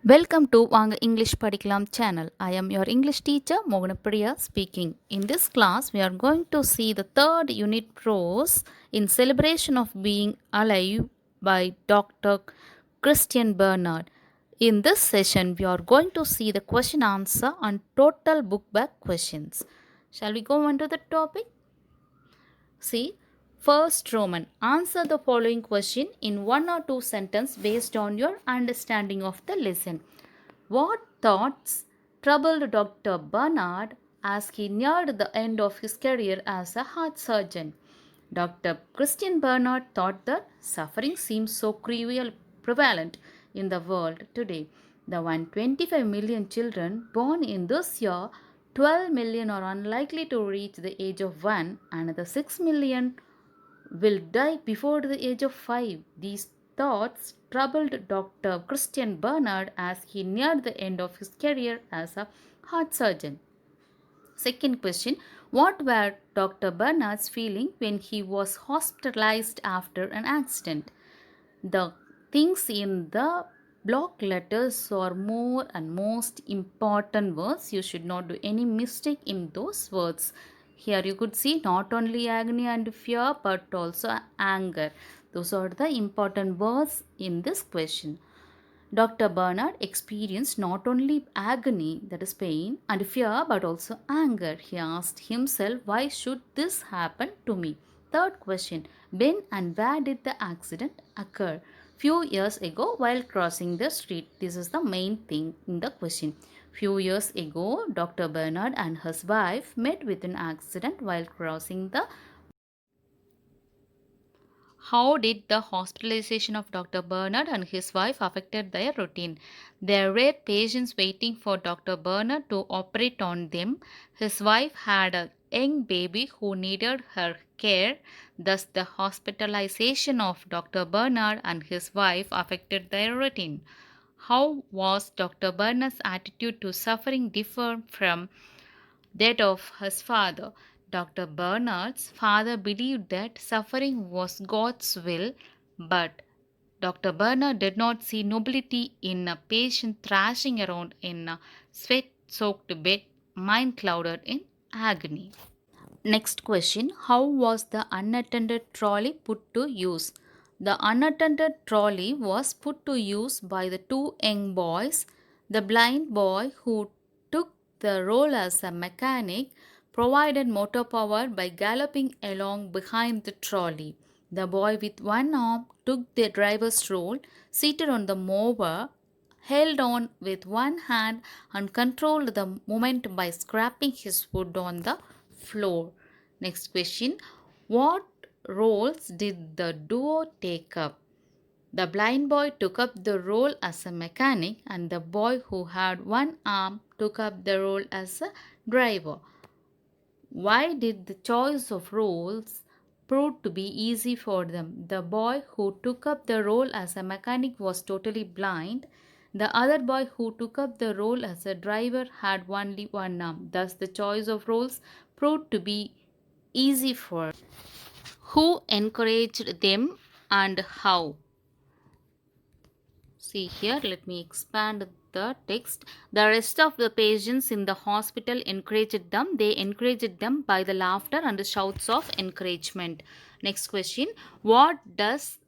Welcome to Vanga English Padikalam channel. I am your English teacher Moganapriya speaking. In this class, we are going to see the third unit prose in celebration of being alive by Dr. Christian Bernard. In this session, we are going to see the question answer and total book back questions. Shall we go on to the topic? See, first Roman, answer the following question in one or two sentences based on your understanding of the lesson. What thoughts troubled Dr. Bernard as he neared the end of his career as a heart surgeon? Dr. Christian Bernard thought that suffering seems so cruel prevalent in the world today. The 125 million children born in this year, 12 million are unlikely to reach the age of 1, another 6 million will die before the age of 5. These thoughts troubled Dr. Christian Bernard as he neared the end of his career as a heart surgeon. Second question, what were Dr. Bernard's feeling when he was hospitalized after an accident? The things in the block letters are more and most important words. You should not do any mistake in those words. Here you could see not only agony and fear but also anger. Those are the important words in this question. Dr. Bernard experienced not only agony, that is pain, and fear, but also anger. He asked himself, why should this happen to me? Third question, when and where did the accident occur? Few years ago while crossing the street. This is the main thing in the question. Few years ago, Dr. Bernard and his wife met with an accident while crossing the. How did the hospitalization of Dr. Bernard and his wife affected their routine? There were patients waiting for Dr. Bernard to operate on them. His wife had a young baby who needed her care. Thus, the hospitalization of Dr. Bernard and his wife affected their routine. How was Dr. Bernard's attitude to suffering different from that of his father? Dr. Bernard's father believed that suffering was God's will, but Dr. Bernard did not see nobility in a patient thrashing around in a sweat soaked bed, mind clouded in agony. Next question, how was the unattended trolley put to use? The unattended trolley was put to use by the two young boys. The blind boy who took the role as a mechanic provided motor power by galloping along behind the trolley. The boy with one arm took the driver's role, seated on the mower, held on with one hand and controlled the movement by scraping his foot on the floor. Next question, what roles did the duo take up? The blind boy took up the role as a mechanic and the boy who had one arm took up the role as a driver. Why did the choice of roles prove to be easy for them? The boy who took up the role as a mechanic was totally blind. The other boy who took up the role as a driver had only one arm. Thus, the choice of roles proved to be easy for. Who encouraged them and how? See here, let me expand the text. The rest of the patients in the hospital encouraged them. They encouraged them by the laughter and the shouts of encouragement. Next question. What does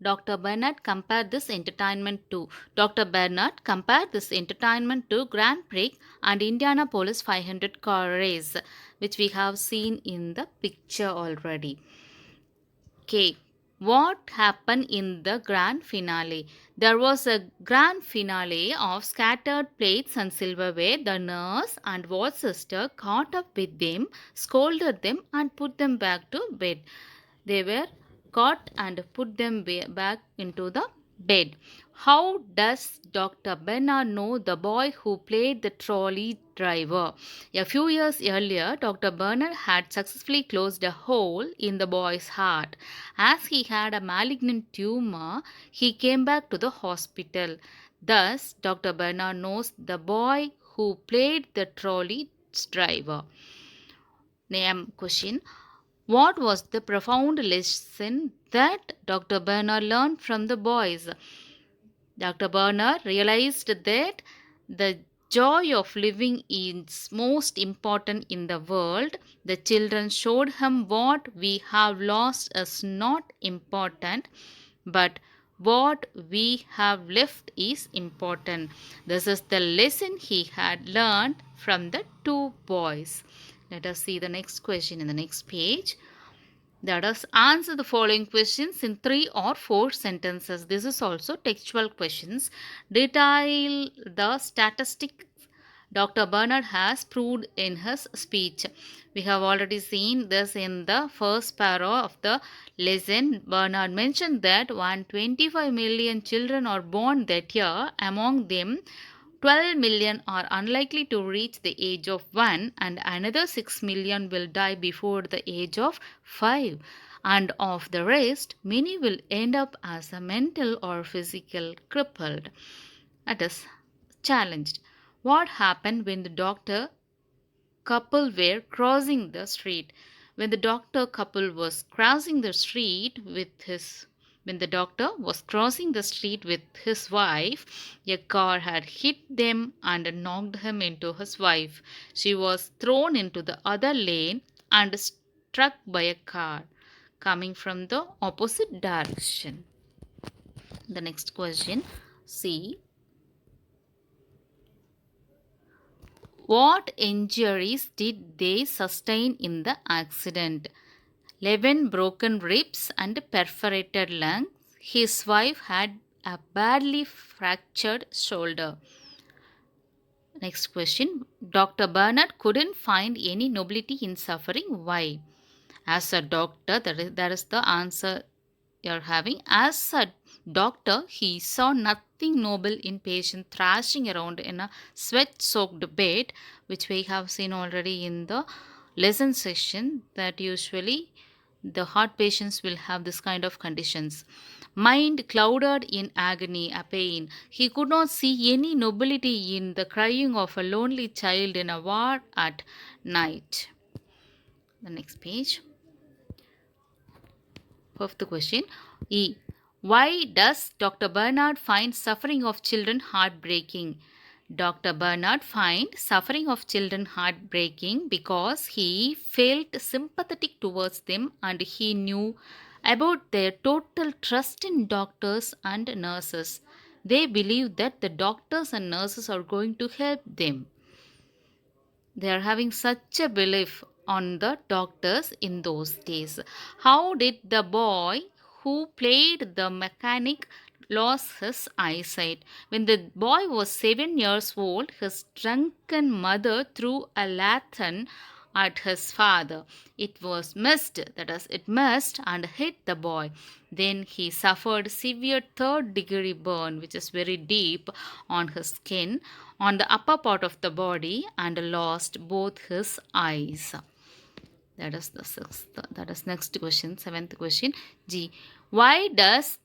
Dr. Bernard compare this entertainment to? Dr. Bernard compared this entertainment to Grand Prix and Indianapolis 500 car race, which we have seen in the picture already. Okay, what happened in the grand finale? There was a grand finale of scattered plates and silverware. The nurse and ward sister caught up with them, scolded them, and put them back to bed. They were caught and put them back into the bed. How does Dr. Bernard know the boy who played the trolley driver? A few years earlier, Dr. Bernard had successfully closed a hole in the boy's heart. As he had a malignant tumor, he came back to the hospital. Thus, Dr. Bernard knows the boy who played the trolley driver. Name question. What was the profound lesson that Dr. Bernard learned from the boys? Dr. Bernard realized that the joy of living is most important in the world. The children showed him what we have lost is not important, but what we have left is important. This is the lesson he had learned from the two boys. Let us see the next question in the next page. Let us answer the following questions in 3 or 4 sentences. This is also textual questions. Detail the statistics Dr. Bernard has proved in his speech. We have already seen this in the first para of the lesson. Bernard mentioned that 125 million children are born that year. Among them, 12 million are unlikely to reach the age of 1, and another 6 million will die before the age of 5. And of the rest, many will end up as a mental or physical crippled. That is challenged. What happened when the doctor couple were crossing the street? When the doctor couple was crossing the street with his when the doctor was crossing the street with his wife, a car had hit them and knocked him into his wife. She was thrown into the other lane and struck by a car coming from the opposite direction. The next question, see, what injuries did they sustain in the accident? 11 broken ribs and perforated lungs. His wife had a badly fractured shoulder. Next question. Dr. Bernard couldn't find any nobility in suffering. Why? As a doctor, that is the answer you're having. As a doctor, he saw nothing noble in patient thrashing around in a sweat-soaked bed, which we have seen already in the lesson session, that usually the heart patients will have this kind of conditions. Mind clouded in agony, a pain. He could not see any nobility in the crying of a lonely child in a ward at night. The next page. Fifth question. E. Why does Dr. Bernard find suffering of children heartbreaking? Dr. Bernard finds suffering of children heartbreaking because he felt sympathetic towards them and he knew about their total trust in doctors and nurses. They believe that the doctors and nurses are going to help them. They are having such a belief on the doctors in those days. How did the boy who played the mechanic lose his eyesight? When the boy was 7 years old, his drunken mother threw a lantern at his father. It was missed, that is, it missed and hit the boy. Then he suffered severe third-degree burn, which is very deep on his skin, on the upper part of the body, and lost both his eyes. That is the sixth. That is next question, seventh question. G. Why does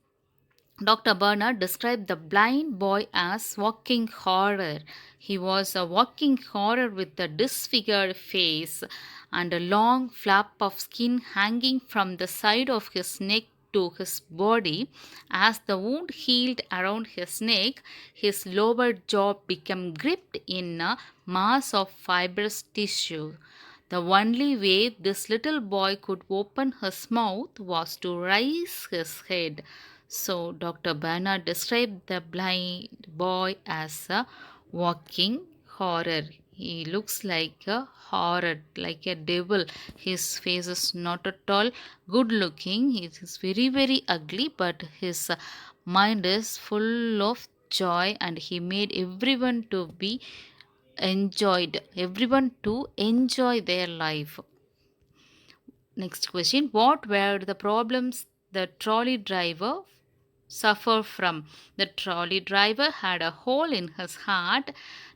Dr. Bernard described the blind boy as walking horror? He was a walking horror with a disfigured face and a long flap of skin hanging from the side of his neck to his body. As the wound healed around his neck, his lower jaw became gripped in a mass of fibrous tissue. The only way this little boy could open his mouth was to raise his head. So, Dr. Bernard described the blind boy as a walking horror. He looks like a horror, like a devil. His face is not at all good looking. He is very, very ugly, but his mind is full of joy and he made everyone to enjoy their life. Next question. What were the problems the trolley driver suffer from? The trolley driver had a hole in his heart.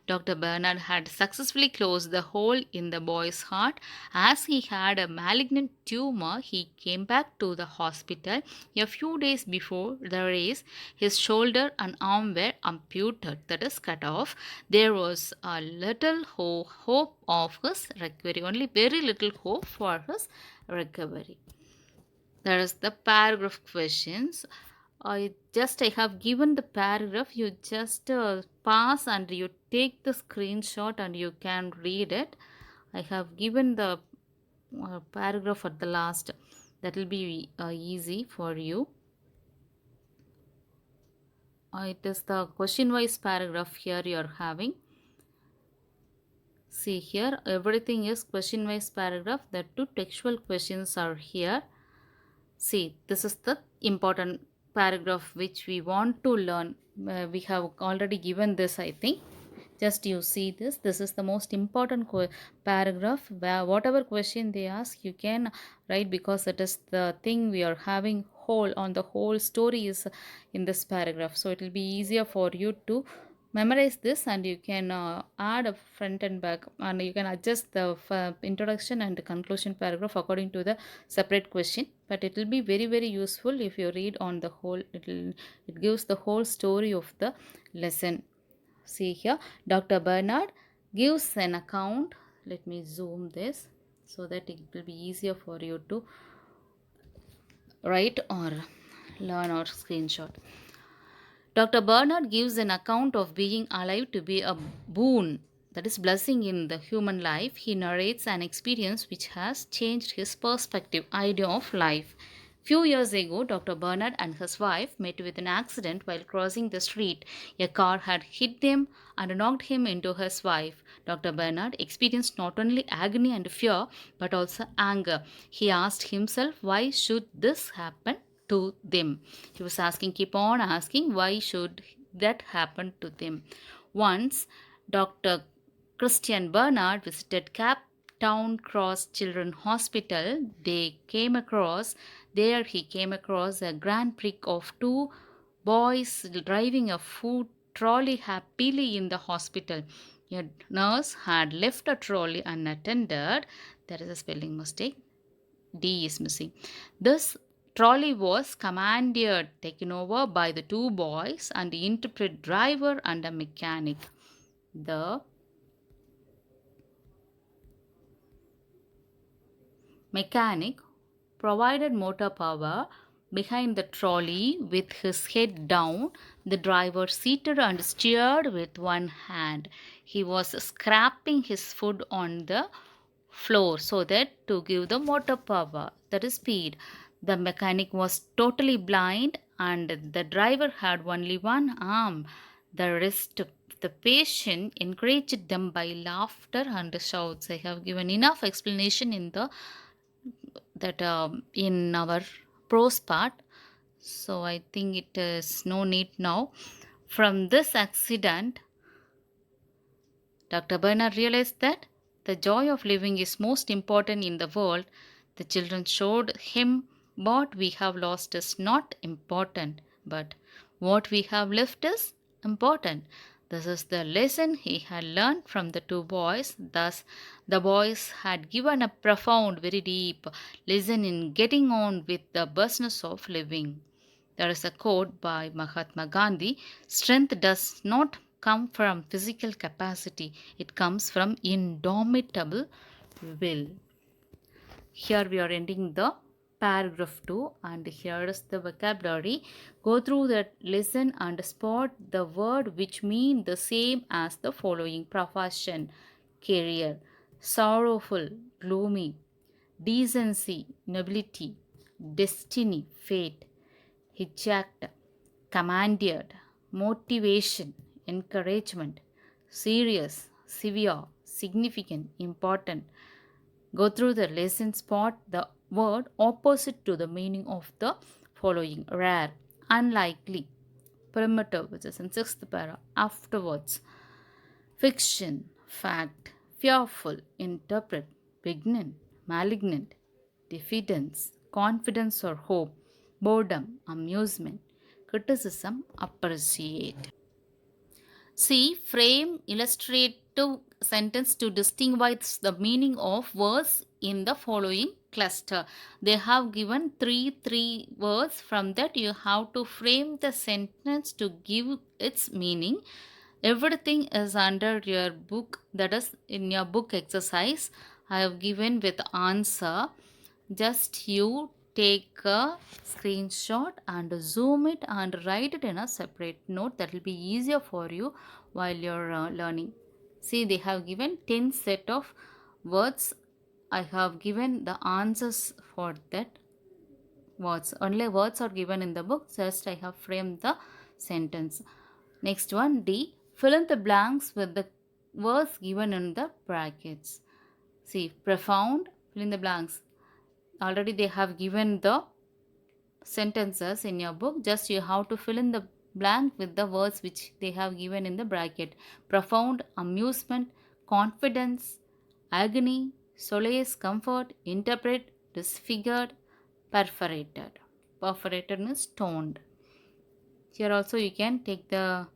Dr. Bernard had successfully closed the hole in the boy's heart. As he had a malignant tumor, he came back to the hospital. A few days before the race, his shoulder and arm were amputated, that is, cut off. There was a little hope of his recovery, only very little hope for his recovery. That is the paragraph questions. I have given the paragraph. You just pause and you take the screenshot and you can read it. I have given the paragraph at the last. That will be easy for you. It is the question wise paragraph here you are having. See here, everything is question wise paragraph. The two textual questions are here. See, this is the important paragraph which we want to learn. We have already given this, I think. Just you see this. This is the most important paragraph where whatever question they ask, you can write because it is the thing we are having whole on the whole story is in this paragraph. So it will be easier for you to memorize this and you can add a front and back and you can adjust the introduction and conclusion paragraph according to the separate question, but it will be very useful if you read on the whole. It gives the whole story of the lesson. See here, Dr. Bernard gives an account. Let me zoom this so that it will be easier for you to write or learn or screenshot. Dr. Bernard gives an account of being alive to be a boon, that is, blessing in the human life. He narrates an experience which has changed his perspective, idea of life. Few years ago, Dr. Bernard and his wife met with an accident while crossing the street. A car had hit them and knocked him into his wife. Dr. Bernard experienced not only agony and fear but also anger. He asked himself, why should this happen to them? He was asking, keep on asking, why should that happen to them? Once, Dr. Christian Bernard visited Cape Town Cross Children Hospital. There he came across a Grand Prix of two boys driving a food trolley happily in the hospital. A nurse had left a trolley unattended. There is a spelling mistake. D is missing. This trolley was commandeered, taken over by the two boys and the interpret driver and a mechanic. The mechanic provided motor power behind the trolley with his head down. The driver seated and steered with one hand. He was scraping his foot on the floor so that to give the motor power, that is speed. The mechanic was totally blind and the driver had only one arm. The rest of the patient encouraged them by laughter and shouts. I have given enough explanation in the in our prose part, so I think it is no need now. From this accident, Dr. Bernard realized that the joy of living is most important in the world. The children showed him what we have lost is not important, but what we have left is important. This is the lesson he had learned from the two boys. Thus, the boys had given a profound, very deep lesson in getting on with the business of living. There is a quote by Mahatma Gandhi: strength does not come from physical capacity, it comes from indomitable will. Here we are ending the paragraph 2 and here is the vocabulary. Go through that lesson and spot the word which mean the same as the following: profession, career, sorrowful, gloomy, decency, nobility, destiny, fate, hijacked, commandeered, motivation, encouragement, serious, severe, significant, important. Go through the lesson, spot the word opposite to the meaning of the following: rare, unlikely, primitive, which is in sixth para, afterwards, fiction, fact, fearful, interpret, benignant, malignant, diffidence, confidence or hope, boredom, amusement, criticism, appreciate. See, frame illustrative sentence to distinguish the meaning of words in the following cluster. They have given three words. From that you have to frame the sentence to give its meaning. Everything is under your book, that is in your book exercise. I have given with answer. Just you take a screenshot and zoom it and write it in a separate note. That will be easier for you while you're learning. See, they have given 10 set of words. I have given the answers for that words. Only words are given in the book. Just I have framed the sentence. Next one, D. Fill in the blanks with the words given in the brackets. See, profound, fill in the blanks. Already they have given the sentences in your book. Just you have to fill in the blank with the words which they have given in the bracket. Profound, amusement, confidence, agony, solace, comfort, interpret, disfigured, perforated. Perforated means stoned. Here also you can take the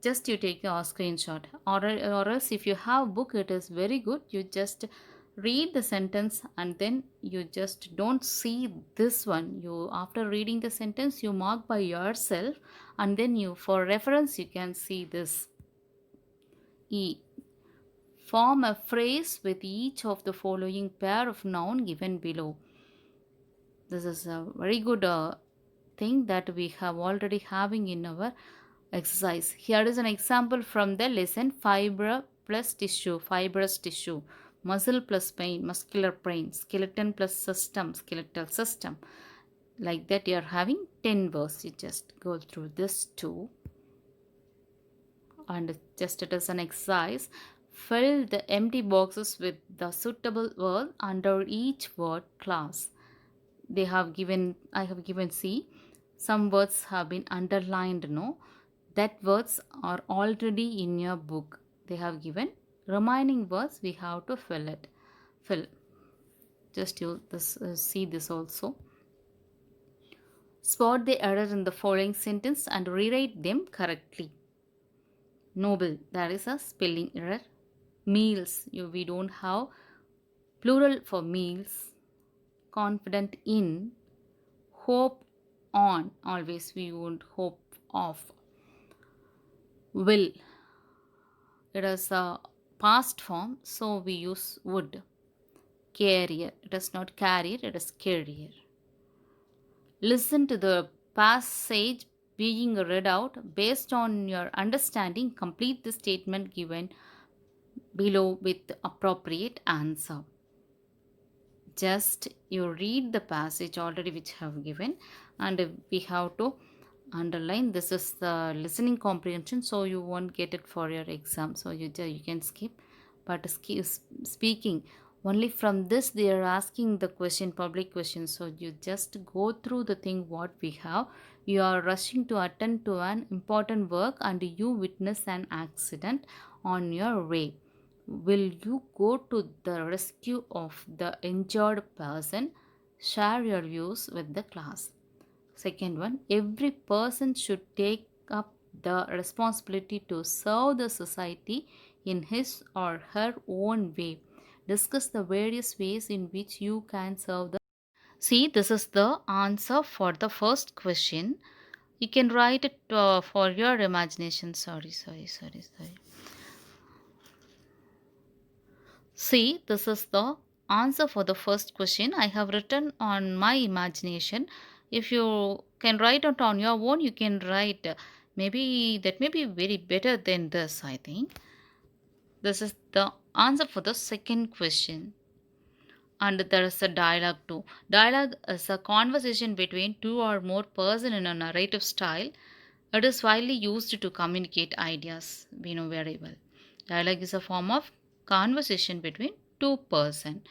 just you take a screenshot, or else if you have book, it is very good. You just read the sentence and then you just don't see this one. You, after reading the sentence, you mark by yourself and then you, for reference, you can see this. E. Form a phrase with each of the following pair of noun given below. This is a very good thing that we have already having in our exercise. Here is an example from the lesson. Fiber plus tissue, fibrous tissue. Muscle plus pain, muscular pain. Skeleton plus system, skeletal system. Like that you are having 10 words. You just go through this too. And just it is an exercise. Fill the empty boxes with the suitable word under each word class. They have given, I have given C. Some words have been underlined, no? That words are already in your book. They have given. Remaining words we have to fill it. Fill. Just you this see this also. Spot the error in the following sentence and rewrite them correctly. Noble, that is a spelling error. Meals, we don't have plural for meals. Confident in. Hope on, always we won't hope of. Will, it is a past form, so we use would. Carrier, it is not carrier, it is carrier. Listen to the passage being read out. Based on your understanding, complete the statement given below with appropriate answer. Just you read the passage already which I have given, and we have to underline. This is the listening comprehension, so you won't get it for your exam, so you can skip. But speaking, only from this they are asking the question, public question, so you just go through the thing what we have. You are rushing to attend to an important work and you witness an accident on your way. Will you go to the rescue of the injured person? Share your views with the class. Second one, every person should take up the responsibility to serve the society in his or her own way. Discuss the various ways in which you can serve the. See, this is the answer for the first question. You can write it for your imagination. Sorry. See, this is the answer for the first question. I have written on my imagination. If you can write it on your own, you can write. Maybe that may be very better than this, I think. This is the answer for the second question. And there is a dialogue too. Dialogue is a conversation between two or more persons in a narrative style. It is widely used to communicate ideas. We know very well. Dialogue is a form of conversation between two persons.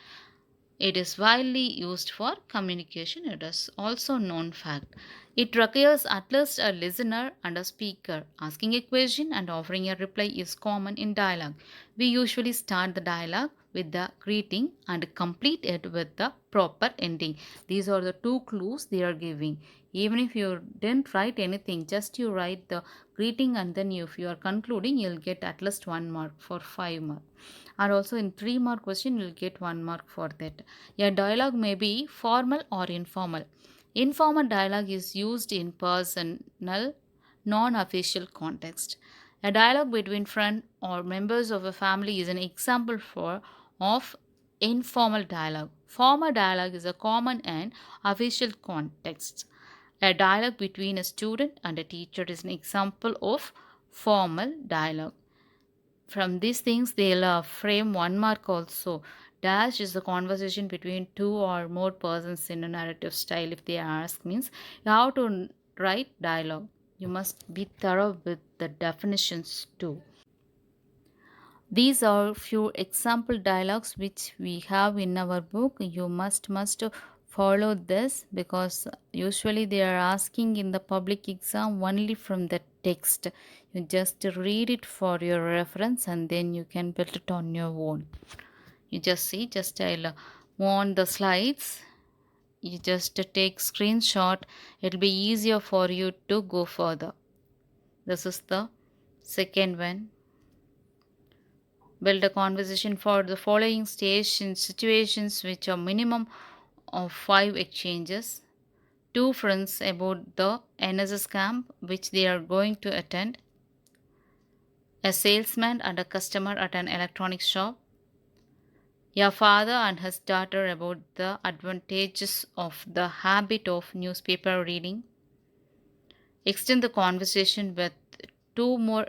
It is widely used for communication. It is also known fact. It requires at least a listener and a speaker. Asking a question and offering a reply is common in dialogue. We usually start the dialogue with the greeting and complete it with the proper ending. These are the two clues they are giving. Even if you didn't write anything, just you write the greeting and then if you are concluding, you'll get at least 1 mark for 5 mark. And also in 3 mark question, you'll get 1 mark for that. A dialogue may be formal or informal. Informal dialogue is used in personal, non-official context. A dialogue between friends or members of a family is an example of informal dialogue. Formal dialogue is a common and official context. A dialogue between a student and a teacher is an example of formal dialogue. From these things, they'll frame one mark also. Dash is the conversation between two or more persons in a narrative style. If they ask, means you have to write dialogue. You must be thorough with the definitions too. These are few example dialogues which we have in our book. You must follow this because usually they are asking in the public exam only from the text. You just read it for your reference and then you can build it on your own. You just see, just I'll move on the slides. You just take screenshot. It'll be easier for you to go further. This is the second one. Build a conversation for the following station situations which are minimum of 5 exchanges. Two friends about the NSS camp which they are going to attend. A salesman and a customer at an electronics shop. A father and his daughter about the advantages of the habit of newspaper reading. Extend the conversation with two more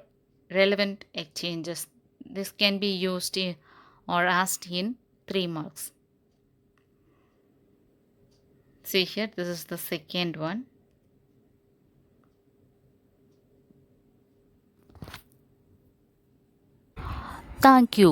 relevant exchanges. This can be used or asked in 3 marks. See here, this is the second one. Thank you.